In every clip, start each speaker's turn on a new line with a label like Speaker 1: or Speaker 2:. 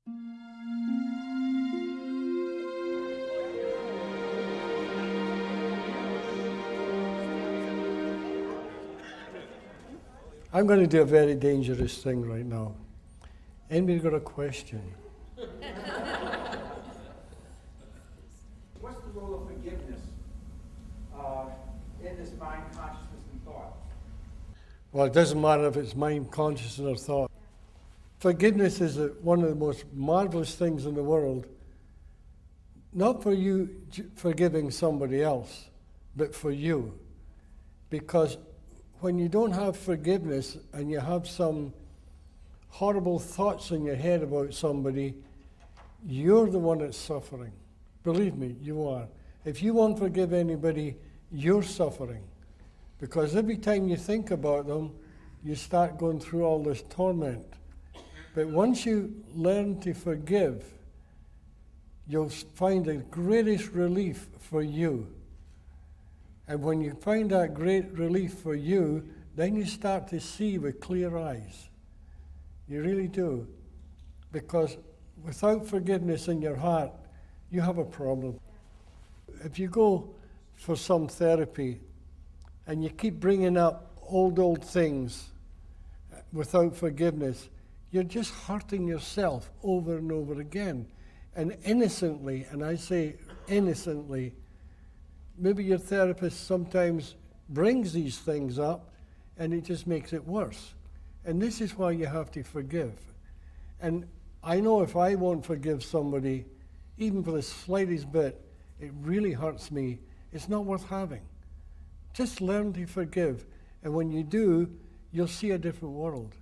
Speaker 1: I'm going to do a very dangerous thing right now. Anybody got a question?
Speaker 2: What's the role of forgiveness in this mind, consciousness, and thought?
Speaker 1: Well, it doesn't matter if it's mind, consciousness, or thought. Forgiveness is one of the most marvelous things in the world. Not for you forgiving somebody else, but for you. Because when you don't have forgiveness and you have some horrible thoughts in your head about somebody, you're the one that's suffering. Believe me, you are. If you won't forgive anybody, you're suffering. Because every time you think about them, you start going through all this torment. But once you learn to forgive, you'll find the greatest relief for you. And when you find that great relief for you, then you start to see with clear eyes. You really do. Because without forgiveness in your heart, you have a problem. If you go for some therapy and you keep bringing up old things without forgiveness, you're just hurting yourself over and over again. And innocently, and I say innocently, maybe your therapist sometimes brings these things up and it just makes it worse. And this is why you have to forgive. And I know if I won't forgive somebody, even for the slightest bit, it really hurts me. It's not worth having. Just learn to forgive. And when you do, you'll see a different world.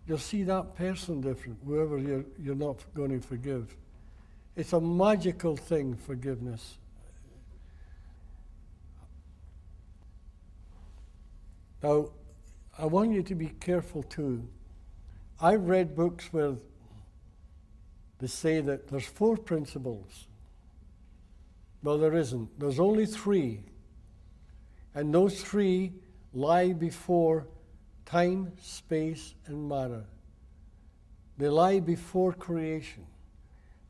Speaker 1: You'll see that person different, whoever you're not going to forgive. It's a magical thing, forgiveness. Now, I want you to be careful too. I've read books where they say that there's 4 principles. Well, there isn't. There's only 3. And those 3 lie before time, space, and matter. They lie before creation.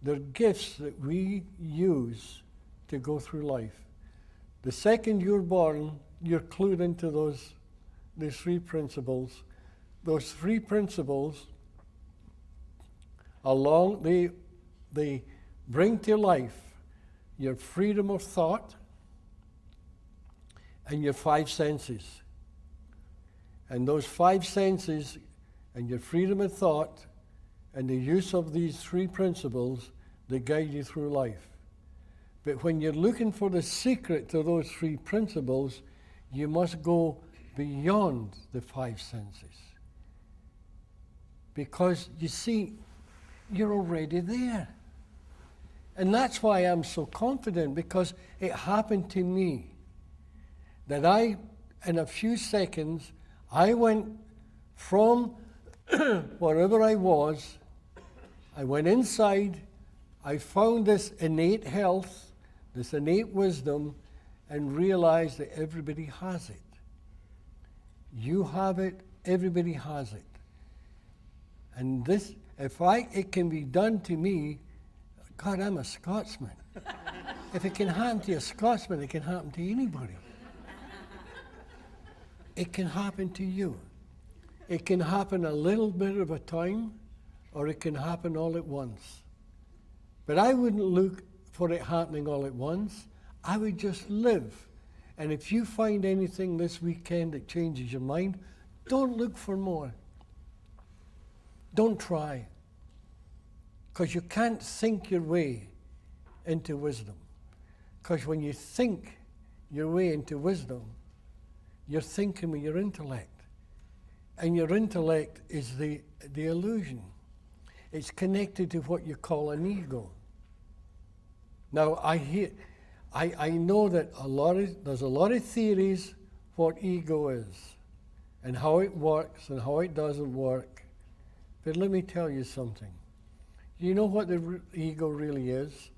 Speaker 1: They're gifts that we use to go through life. The second you're born, you're clued into these 3 principles. Those 3 principles, they bring to life your freedom of thought and your 5 senses. And those 5 senses and your freedom of thought and the use of these 3 principles, they guide you through life. But when you're looking for the secret to those 3 principles, you must go beyond the 5 senses. Because, you see, you're already there. And that's why I'm so confident, because it happened to me. That in a few seconds, I went from wherever I was, I went inside, I found this innate health, this innate wisdom, and realized that everybody has it. You have it, everybody has it. And this, it can be done to me, God, I'm a Scotsman. If it can happen to a Scotsman, it can happen to anybody. It can happen to you. It can happen a little bit of a time, or it can happen all at once. But I wouldn't look for it happening all at once. I would just live. And if you find anything this weekend that changes your mind, don't look for more. Don't try. Because you can't think your way into wisdom. Because when you think your way into wisdom, you're thinking with your intellect. And your intellect is the illusion. It's connected to what you call an ego. Now, I know that there's a lot of theories what ego is and how it works and how it doesn't work. But let me tell you something. You know what the ego really is?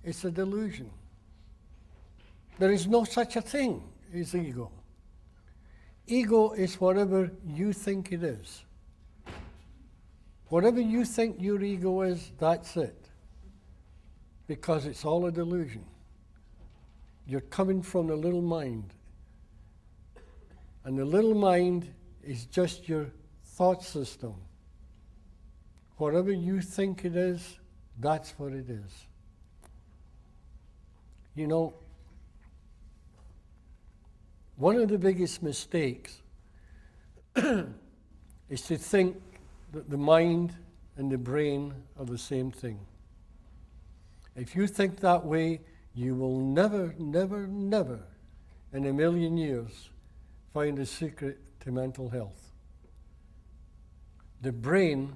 Speaker 1: It's a delusion. There is no such a thing as ego. Ego is whatever you think it is. Whatever you think your ego is, that's it. Because it's all a delusion. You're coming from the little mind. And the little mind is just your thought system. Whatever you think it is, that's what it is. You know, one of the biggest mistakes is to think that the mind and the brain are the same thing. If you think that way, you will never, never, never in a million years find a secret to mental health. The brain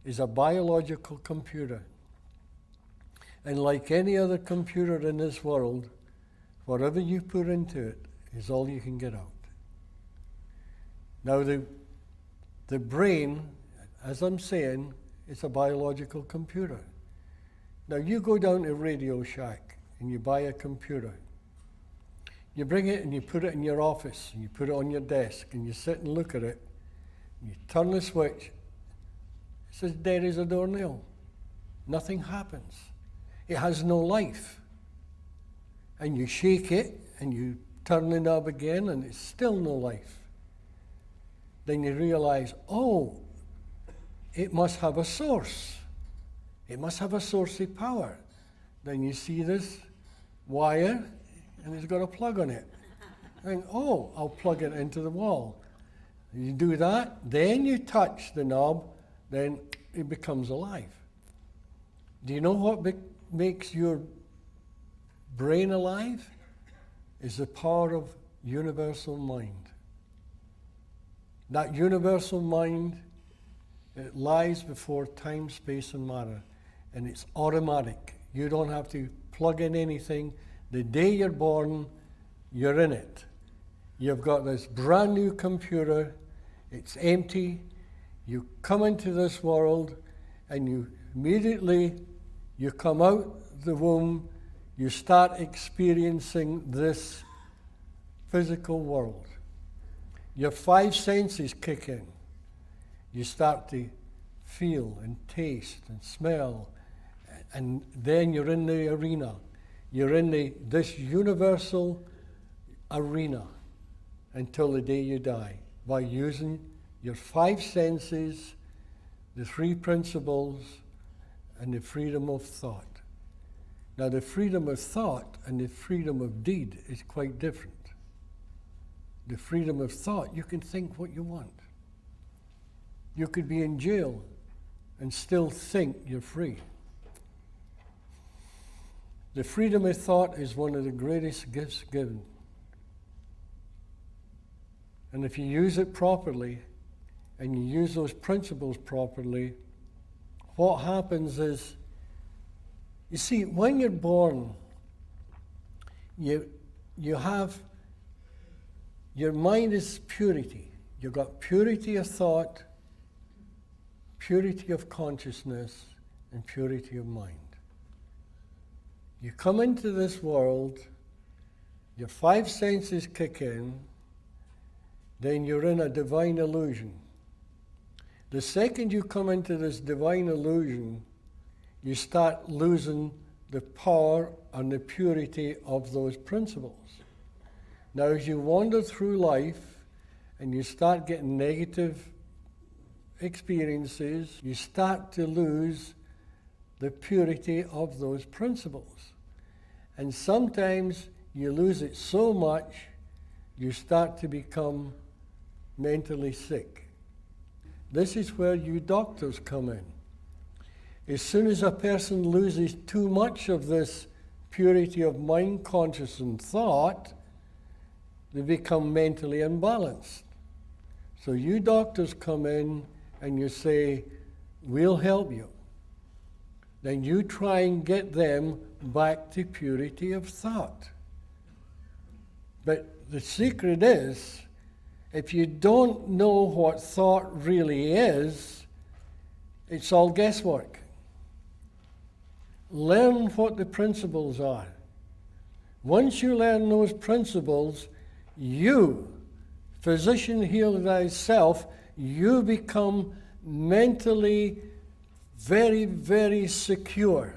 Speaker 1: is a biological computer. And like any other computer in this world, whatever you put into it is all you can get out. Now the brain, as I'm saying, is a biological computer. Now you go down to Radio Shack and you buy a computer. You bring it and you put it in your office and you put it on your desk and you sit and look at it. And you turn the switch. It's as dead as a doornail. Nothing happens. It has no life. And you shake it and you turn the knob again and it's still no life. Then you realize, oh, it must have a source. It must have a source of power. Then you see this wire and it's got a plug on it. And oh, I'll plug it into the wall. You do that, then you touch the knob, then it becomes alive. Do you know what makes your brain alive? Is the power of universal mind. That universal mind, it lies before time, space, and matter. And it's automatic. You don't have to plug in anything. The day you're born, you're in it. You've got this brand new computer. It's empty. You come into this world and you immediately, you come out the womb, you start experiencing this physical world. Your five senses kick in. You start to feel and taste and smell, and then you're in the arena. You're in this universal arena until the day you die by using your five senses, the three principles, and the freedom of thought. Now, the freedom of thought and the freedom of deed is quite different. The freedom of thought, you can think what you want. You could be in jail and still think you're free. The freedom of thought is one of the greatest gifts given. And if you use it properly, and you use those principles properly, what happens is, you see, when you're born, you have, your mind is purity. You've got purity of thought, purity of consciousness, and purity of mind. You come into this world, your five senses kick in, then you're in a divine illusion. The second you come into this divine illusion, you start losing the power and the purity of those principles. Now, as you wander through life and you start getting negative experiences, you start to lose the purity of those principles. And sometimes you lose it so much, you start to become mentally sick. This is where you doctors come in. As soon as a person loses too much of this purity of mind, conscious, and thought, they become mentally imbalanced. So you doctors come in and you say, we'll help you. Then you try and get them back to purity of thought. But the secret is, if you don't know what thought really is, it's all guesswork. Learn what the principles are. Once you learn those principles, you, physician, heal thyself, you become mentally very, very secure.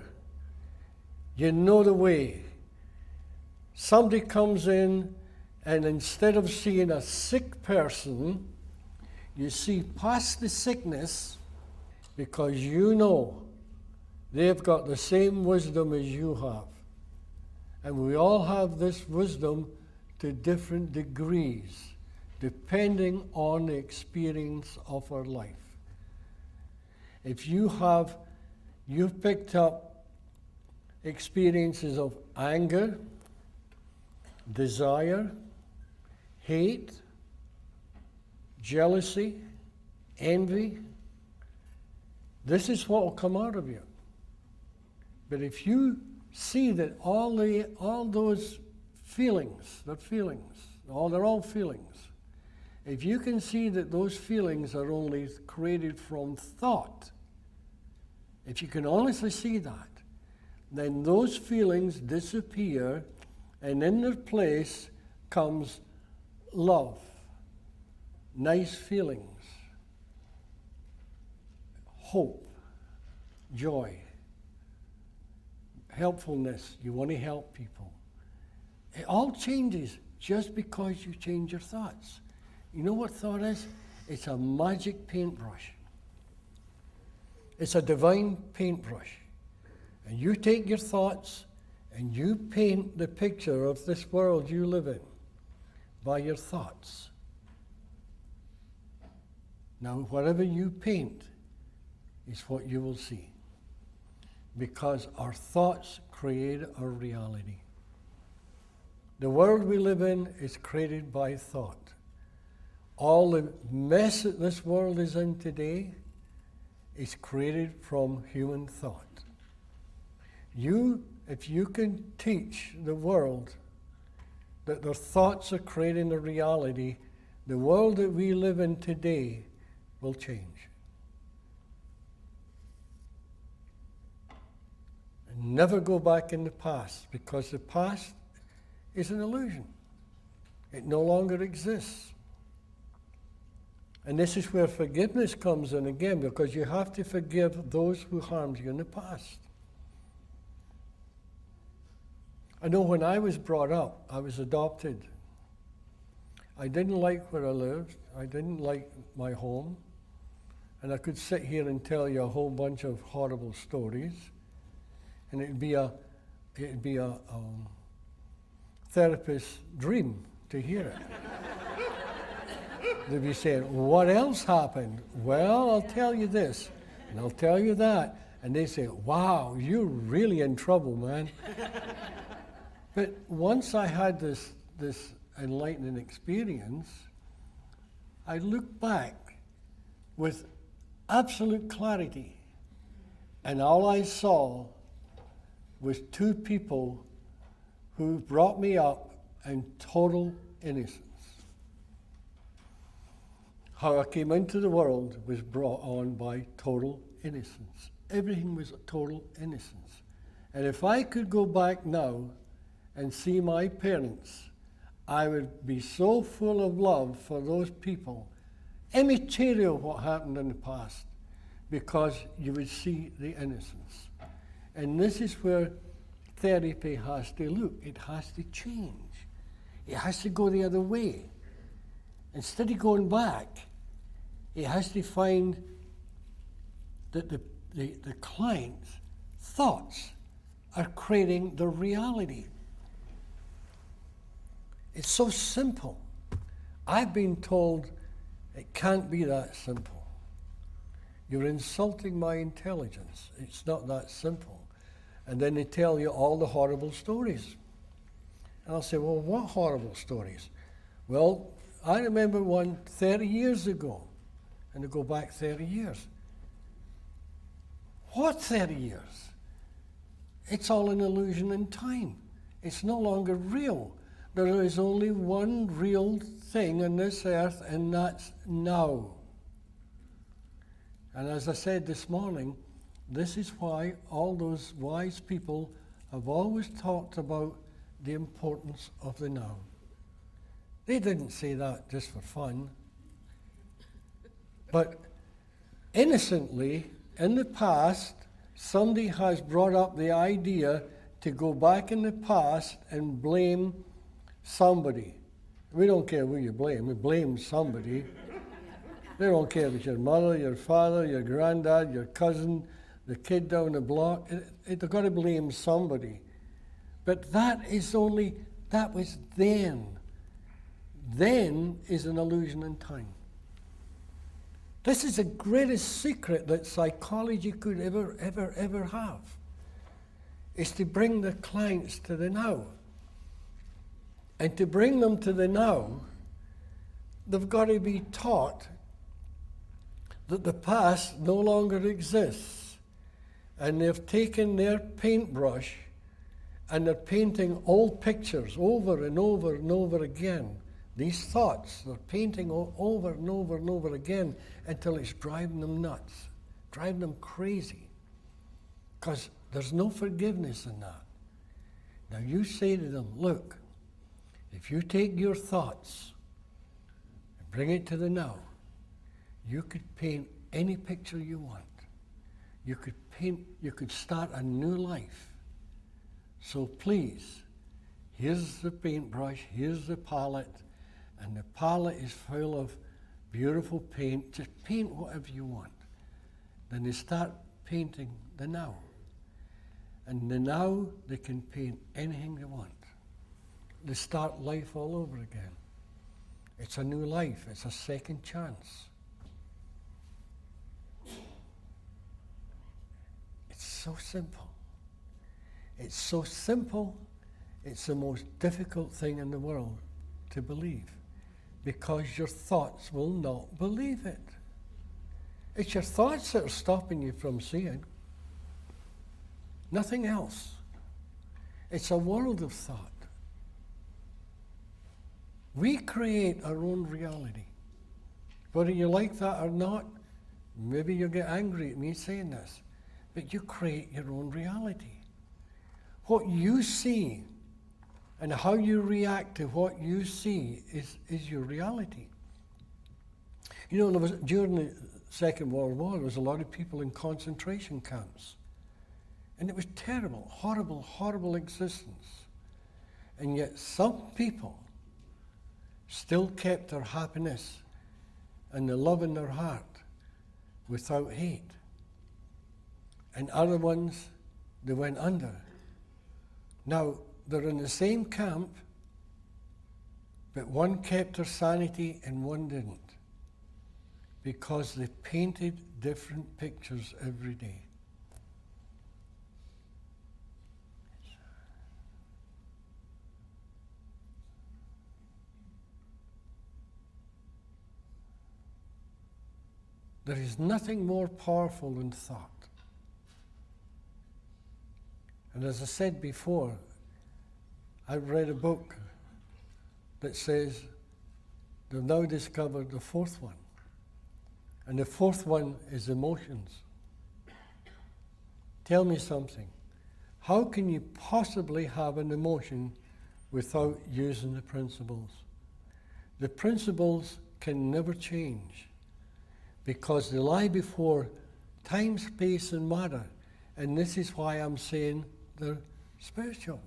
Speaker 1: You know the way. Somebody comes in, and instead of seeing a sick person, you see past the sickness, because you know they've got the same wisdom as you have. And we all have this wisdom to different degrees, depending on the experience of our life. If you've picked up experiences of anger, desire, hate, jealousy, envy, this is what will come out of you. But if you see that all those feelings, they're all feelings. If you can see that those feelings are only created from thought, if you can honestly see that, then those feelings disappear, and in their place comes love, nice feelings, hope, joy, helpfulness. You want to help people. It all changes just because you change your thoughts. You know what thought is? It's a magic paintbrush. It's a divine paintbrush. And you take your thoughts and you paint the picture of this world you live in by your thoughts. Now, whatever you paint is what you will see. Because our thoughts create our reality. The world we live in is created by thought. All the mess that this world is in today is created from human thought. If you can teach the world that their thoughts are creating the reality, the world that we live in today will change. And never go back in the past, because the past is an illusion. It no longer exists. And this is where forgiveness comes in again, because you have to forgive those who harmed you in the past. I know when I was brought up, I was adopted. I didn't like where I lived. I didn't like my home. And I could sit here and tell you a whole bunch of horrible stories. And it'd be a therapist's dream to hear it. They'd be saying, what else happened? Well, I'll tell you this, and I'll tell you that. And they say, wow, you're really in trouble, man. But once I had this enlightening experience, I looked back with absolute clarity, and all I saw was two people who brought me up in total innocence. How I came into the world was brought on by total innocence. Everything was total innocence. And if I could go back now and see my parents, I would be so full of love for those people, immaterial what happened in the past, because you would see the innocence. And this is where therapy has to look. It has to change. It has to go the other way. Instead of going back, it has to find that the client's thoughts are creating the reality. It's so simple. I've been told it can't be that simple. You're insulting my intelligence. It's not that simple. And then they tell you all the horrible stories. And I'll say, well, what horrible stories? Well, I remember one 30 years ago, and they go back 30 years. What 30 years? It's all an illusion in time. It's no longer real. There is only one real thing on this earth, and that's now. And as I said this morning, this is why all those wise people have always talked about the importance of the now. They didn't say that just for fun. But innocently, in the past, somebody has brought up the idea to go back in the past and blame somebody. We don't care who you blame. We blame somebody. They don't care if it's your mother, your father, your granddad, your cousin, the kid down the block. They've got to blame somebody. But that was then. Then is an illusion in time. This is the greatest secret that psychology could ever have, is to bring the clients to the now. And to bring them to the now, they've got to be taught that the past no longer exists. And they've taken their paintbrush and they're painting old pictures over and over and over again. These thoughts, they're painting over and over and over again until it's driving them nuts, driving them crazy. Because there's no forgiveness in that. Now you say to them, look, if you take your thoughts and bring it to the now, you could paint any picture you want. You could start a new life. So please, here's the paintbrush, here's the palette, and the palette is full of beautiful paint. Just paint whatever you want. Then they start painting the now. And the now, they can paint anything they want. They start life all over again. It's a new life. It's a second chance. It's so simple. It's so simple, it's the most difficult thing in the world to believe, because your thoughts will not believe it. It's your thoughts that are stopping you from seeing. Nothing else. It's a world of thought. We create our own reality. Whether you like that or not, maybe you'll get angry at me saying this, but you create your own reality. What you see and how you react to what you see is your reality. You know, during the Second World War, there was a lot of people in concentration camps. And it was terrible, horrible, horrible existence. And yet some people still kept their happiness and the love in their heart without hate. And other ones, they went under. Now, they're in the same camp, but one kept their sanity and one didn't, because they painted different pictures every day. There is nothing more powerful than thought. And as I said before, I've read a book that says they've now discovered the fourth one. And the fourth one is emotions. Tell me something. How can you possibly have an emotion without using the principles? The principles can never change, because they lie before time, space, and matter. And this is why I'm saying they're spiritual.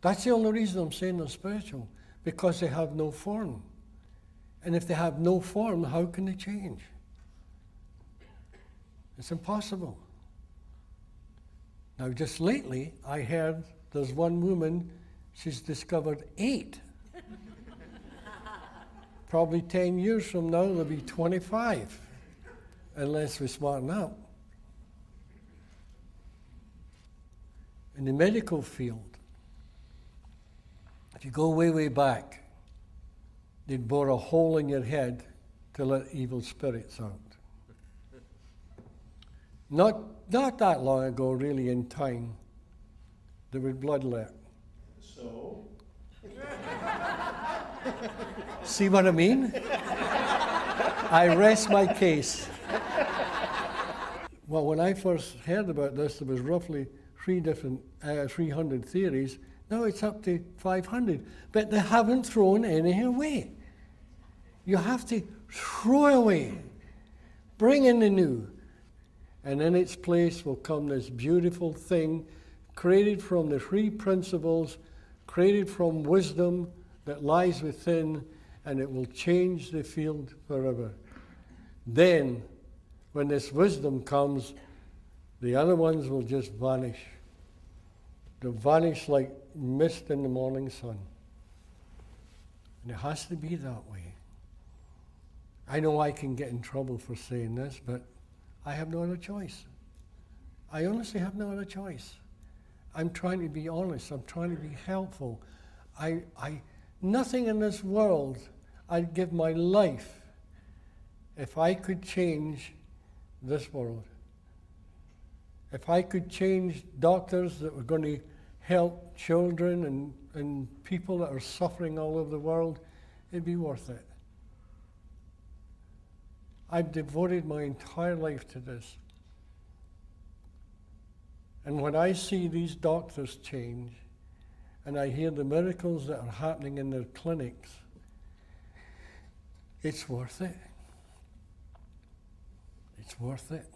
Speaker 1: That's the only reason I'm saying they're spiritual, because they have no form. And if they have no form, how can they change? It's impossible. Now, just lately, I heard there's one woman, she's discovered 8. Probably 10 years from now, there'll be 25, unless we smarten up. In the medical field, if you go way, way back, they'd bore a hole in your head to let evil spirits out. Not that long ago, really, in time, there was bloodlet.
Speaker 2: So?
Speaker 1: See what I mean? I rest my case. Well, when I first heard about this, there was roughly 300 theories. Now it's up to 500. But they haven't thrown anything away. You have to throw away. Bring in the new. And in its place will come this beautiful thing created from the three principles, created from wisdom that lies within, and it will change the field forever. Then, when this wisdom comes, the other ones will just vanish. They'll vanish like mist in the morning sun. And it has to be that way. I know I can get in trouble for saying this, but I have no other choice. I honestly have no other choice. I'm trying to be honest. I'm trying to be helpful. Nothing in this world, I'd give my life if I could change this world. If I could change doctors that were going to help children and people that are suffering all over the world, it'd be worth it. I've devoted my entire life to this. And when I see these doctors change, and I hear the miracles that are happening in their clinics, it's worth it. It's worth it.